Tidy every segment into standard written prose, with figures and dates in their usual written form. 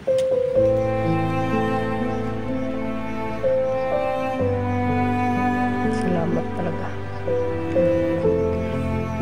Salamat talaga.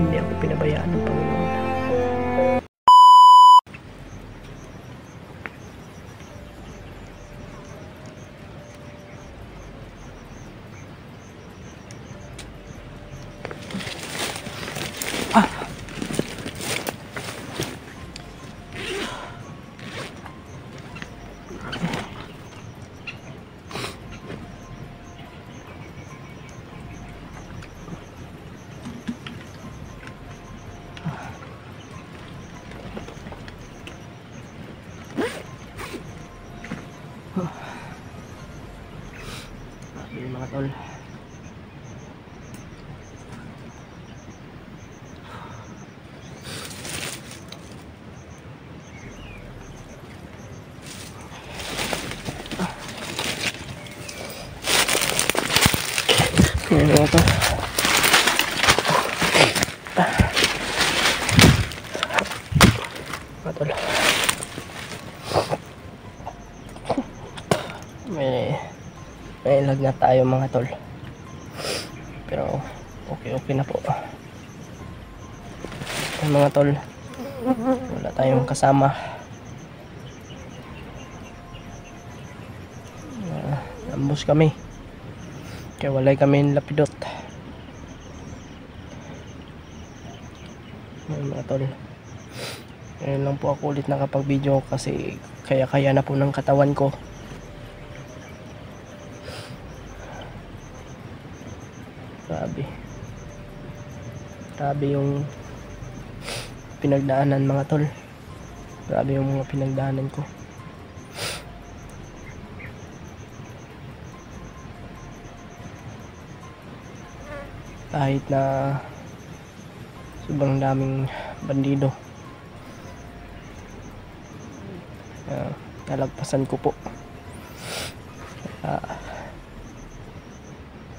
Hindi ako pinabayaan ng Panginoon. Yun mga tol. Yun mga tol. Mga tol. May lag na tayo mga tol, pero okay na po. Mga tol, wala tayong kasama. Ambos kami, kaya walay kami lapidot. Mga tol, ngayon lang po ako ulit nakapag video kasi kaya na po ng katawan ko. Grabe yung pinagdaanan mga tol. Grabe yung mga pinagdaanan ko. Kahit na sobrang daming bandido, nalagpasan ko po.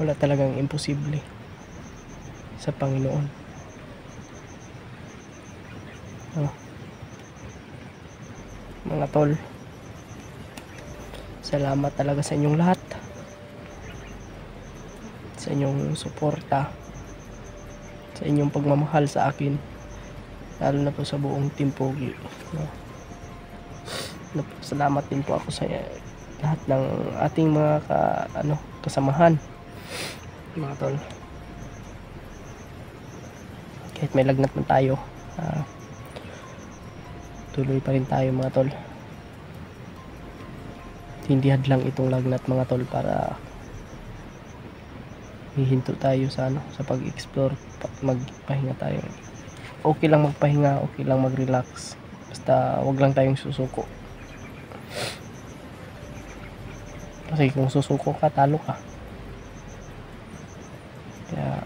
Wala talagang imposible sa Panginoon. Mga tol, salamat talaga sa inyong lahat, sa inyong suporta, sa inyong pagmamahal sa akin, lalo na po sa buong Team Pogi. Salamat din po ako sa lahat ng ating mga kasamahan mga tol. Kahit may lagnat man tayo, tuloy pa rin tayo mga tol. Hindi hadlang itong lagnat mga tol para hihinto tayo sa sa pag-explore, magpahinga tayo. Okay lang magpahinga, okay lang mag-relax, basta wag lang tayong susuko. Kasi kung susuko ka, talo ka. Kaya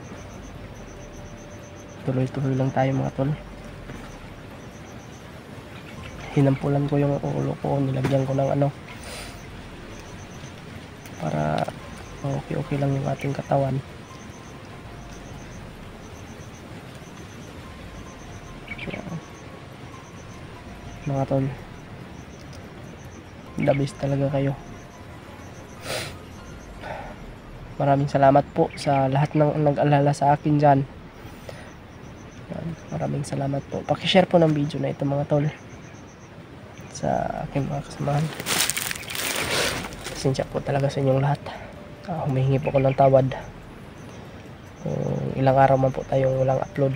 tuloy-tuloy lang tayo mga tol. Hinampulan ko yung ulo ko, nilagyan ko ng para okay lang yung ating katawan. Kaya, mga tol, the best talaga kayo. Maraming salamat po sa lahat ng nag-alala sa akin dyan. Maraming salamat po. Pakishare po ng video na ito mga tol sa aking mga kasamahan. Pasensya po talaga sa inyong lahat. Humihingi po ko ng tawad kung ilang araw man po tayong walang upload,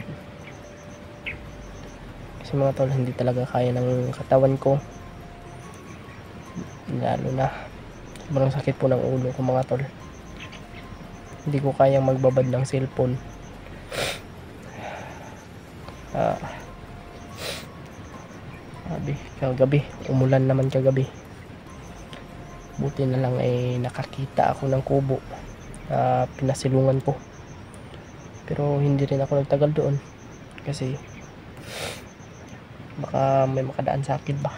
kasi mga tol, hindi talaga kaya ng katawan ko, lalo na sobrang sakit po ng ulo ko mga tol. Hindi ko kayang magbabad ng cellphone. Kagabi, umulan naman kagabi. Buti na lang ay nakakita ako ng kubo na pinasilungan ko. Pero hindi rin ako nagtagal doon kasi baka may makadaan sa akin ba.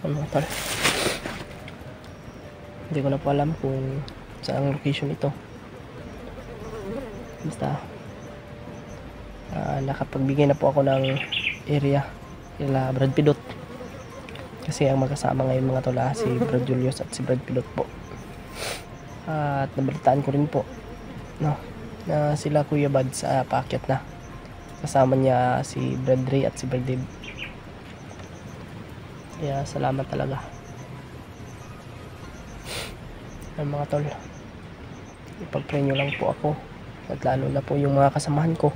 Mga tol, hindi ko na po alam kung saan location ito. Basta nakapagbigay na po ako ng area Ila Brad Pidot. Kasi ang magkasama ngayon mga tol si Brad Julius at si Brad Pidot po. At nabalitaan ko rin po no, na sila Kuya Bad sa paakyat na. Kasama niya si Brad Ray at si Brad Dave. Kaya salamat talaga. Ang mga tol, ipag-pray nyo lang po ako at lalo na po yung mga kasamahan ko.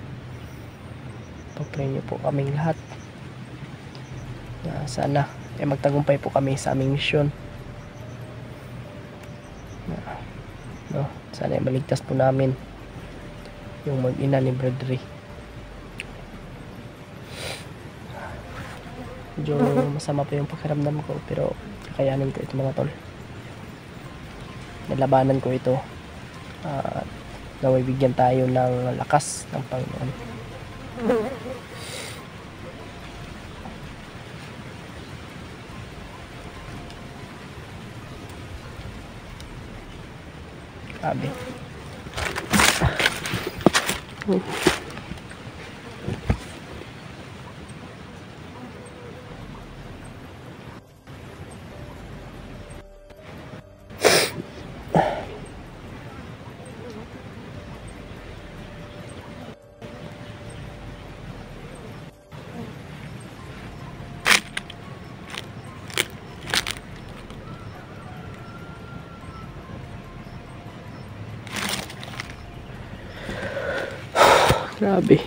Ipag-pray nyo po kaming lahat na sana magtagumpay po kami sa aming misyon. No, sana maligtas po namin yung mag-ina ni Brad Ray. Medyo masama po yung pakiramdam ko pero kakayanin ko ito mga tol. Nalabanan ko ito at naway bigyan tayo ng lakas ng Panginoon. Sabi grabe.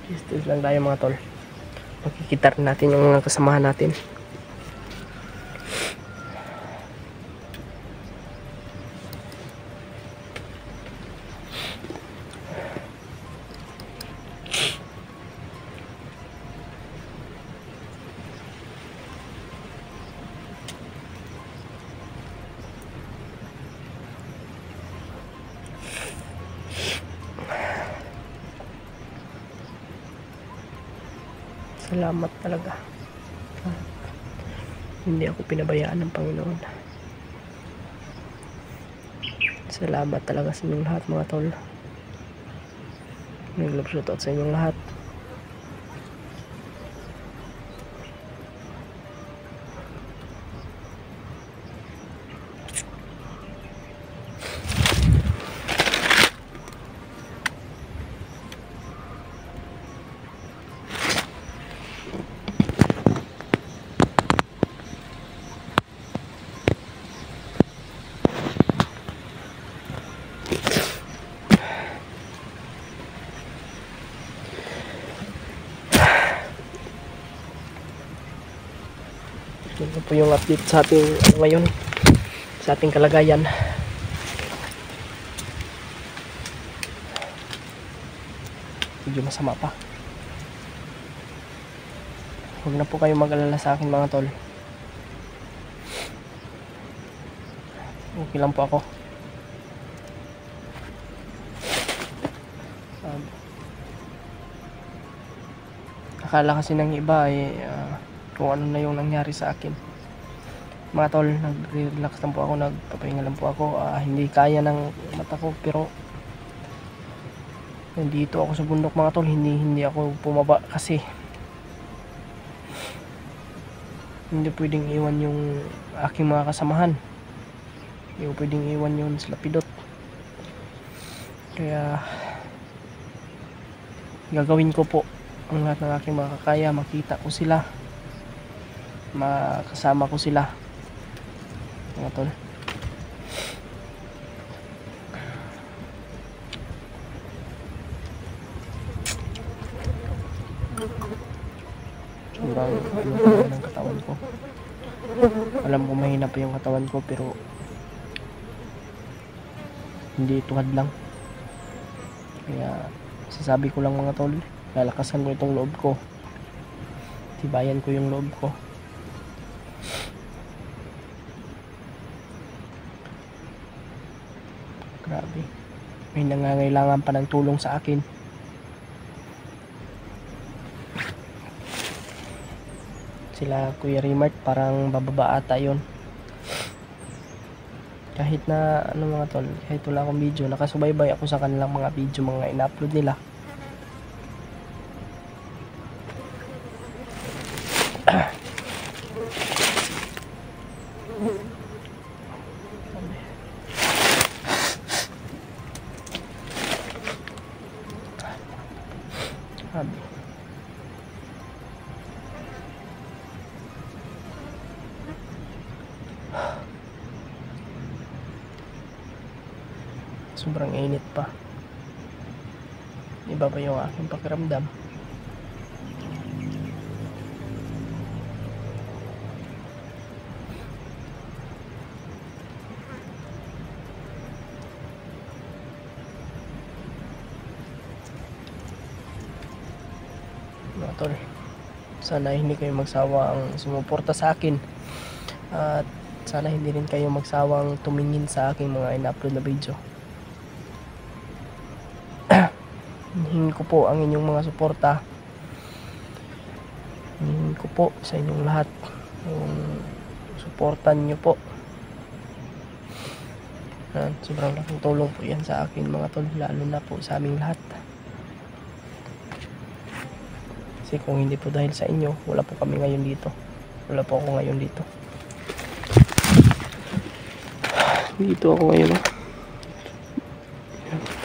Distance lang tayo mga tol. Makikita rin natin yung mga kasamahan natin. Salamat talaga. Hindi ako pinabayaan ng Panginoon. Salamat talaga sa inyong lahat mga tol. Nag-love shoutout sa inyong lahat. Ito po yung update sa ating ngayon, sa ating kalagayan. Medyo masama pa. Huwag na po kayo mag-alala sa akin mga tol. Okay lang po ako. Akala kasi ng iba kung ano na yung nangyari sa akin. Mga tol, nag-relax lang po ako, nagpapahinga lang po ako. Hindi kaya ng mata ko pero nandito ako sa bundok mga tol, hindi ako pumaba kasi hindi pwedeng iwan yung aking mga kasamahan. Hindi pwedeng iwan yun sila Pidot. Kaya gagawin ko po ang lahat ng aking makakaya, makita ko sila, makasama ko sila mga tol. Sobrang ano ng katawan ko. Alam ko mahina pa yung katawan ko pero hindi tuhad lang. Kaya sasabi ko lang mga tol, lalakasan ko itong loob ko, tibayan ko yung loob ko. Grabe, may nangangailangan pa ng tulong sa akin. sila Kuya Rimart, parang bababa ata yun. Kahit na ano mga tol, kahit wala akong video, nakasubaybay ako sa kanilang mga video, mga ina-upload nila. Sobrang init pa. Iba pa yung aking pakiramdam. Mga tol, sana hindi kayo magsawang sumuporta sa akin, at sana hindi rin kayo magsawang tumingin sa aking mga ina-upload na video. Hingin ko po ang inyong mga suporta. Hingin ko po sa inyong lahat yung suportan nyo po. Sobrang laking tulong po yan sa akin mga tol, lalo na po sa aming lahat. Kasi kung hindi po dahil sa inyo, wala po kami ngayon dito. Wala po ako ngayon dito. Dito ako ngayon.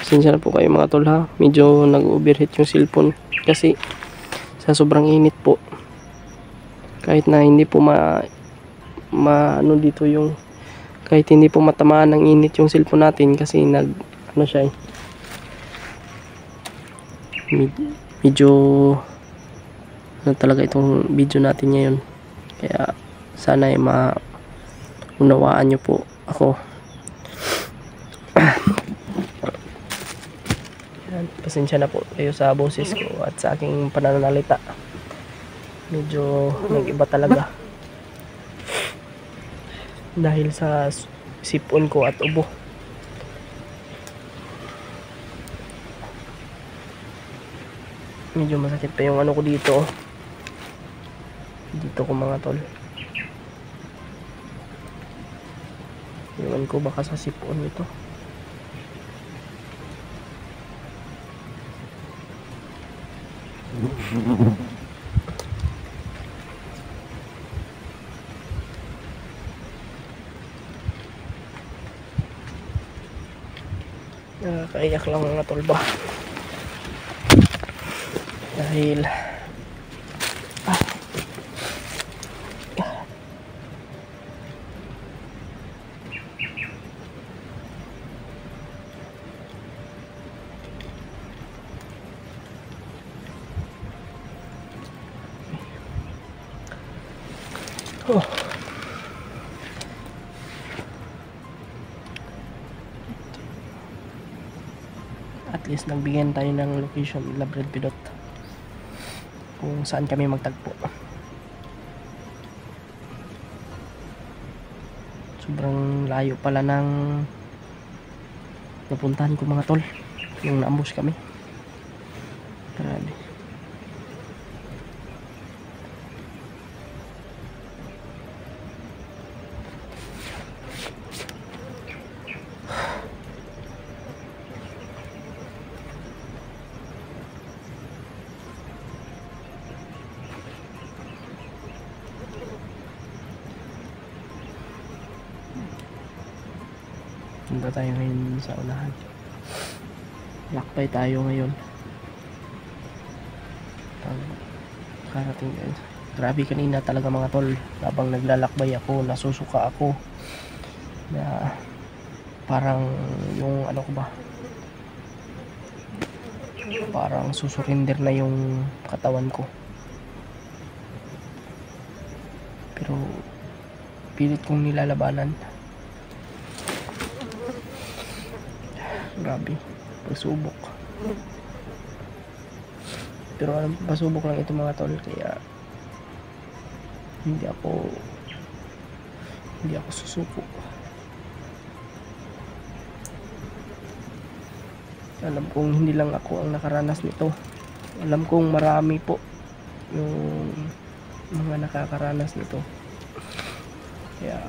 Pasensya na po kayo mga tol ha. Medyo nag-overheat yung cellphone kasi sa sobrang init po. Kahit na hindi po ano dito yung, kahit hindi po matamaan ng init yung cellphone natin kasi ano siya medyo ano talaga itong video natin ngayon. Kaya sana maunawaan nyo po ako. Pasensya na po kayo sa boses ko at sa aking pananalita. Medyo nag-iba talaga dahil sa sipon ko at ubo. Medyo masakit pa yung ano ko dito. Dito ko mga tol. Iwan ko baka sa sipon ito. Nakakaiyak lang mga tol ba, dahil at least nagbigyan tayo ng location, Labred Pilot, kung saan kami magtagpo. Sobrang layo pala ng napuntahan ko mga tol, yung naambus kami. Grabe. Punta tayo ngayon sa unahan. Lakbay tayo ngayon. Karating tayo. Grabe kanina talaga mga tol. Habang naglalakbay ako, nasusuka ako. Na parang yung ano ko ba? Parang susurinder na yung katawan ko. Pero pilit kong nilalabanan. Grabe, pasubok. Pero pasubok lang ito mga tol, kaya hindi ako susuko. Alam kong hindi lang ako ang nakaranas nito. Alam kong marami po yung mga nakakaranas nito. Kaya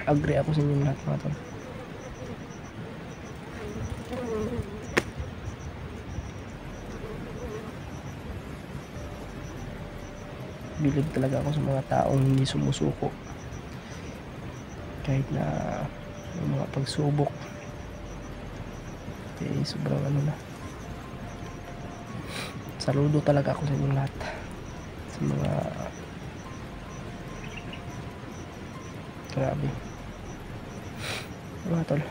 agree ako sa inyo lahat mga tol. Bilib talaga ako sa mga taong hindi sumusuko kahit na yung mga pagsubok sobrang ano na. Saludo talaga ako sa inyong lahat, sa mga grabe mga tol.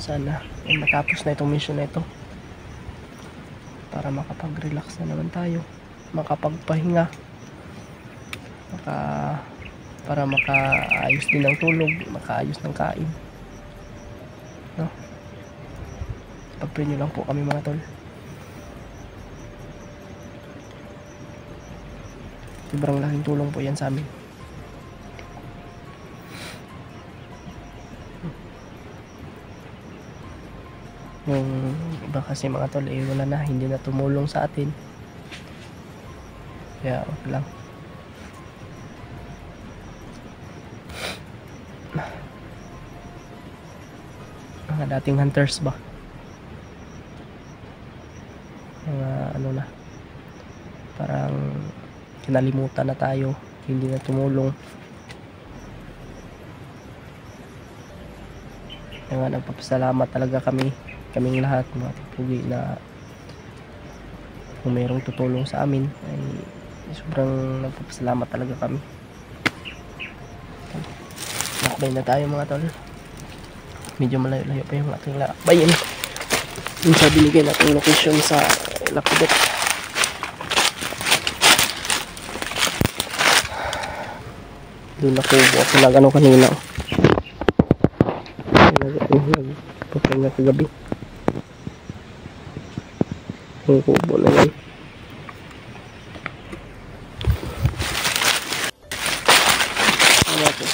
Sana ay matapos na itong mission na ito para makapag-relax na naman tayo, makapagpahinga, para makaayos din ng tulog, makaayos ng kain, no? Pag-pray nyo lang po kami mga tol. Sobrang laking tulong po yan sa amin. Yung iba kasi mga tol wala na, hindi na tumulong sa atin, kaya okay lang. Mga dating hunters ba, mga ano na, parang kinalimutan na tayo, hindi na tumulong. Kaya nga nagpapasalamat talaga kaming lahat mga tipugi na kung mayroong tutulong sa amin ay sobrang nagpapasalamat talaga kami. Lakbay na tayo mga tol. Medyo malayo-layo pa yung ating lakbayin. Yung sa binigay nating location sa Lapidot. Doon ako nag-ano kanina. Nagpapahinga kagabi. Yung kubo na yan. Ano ito?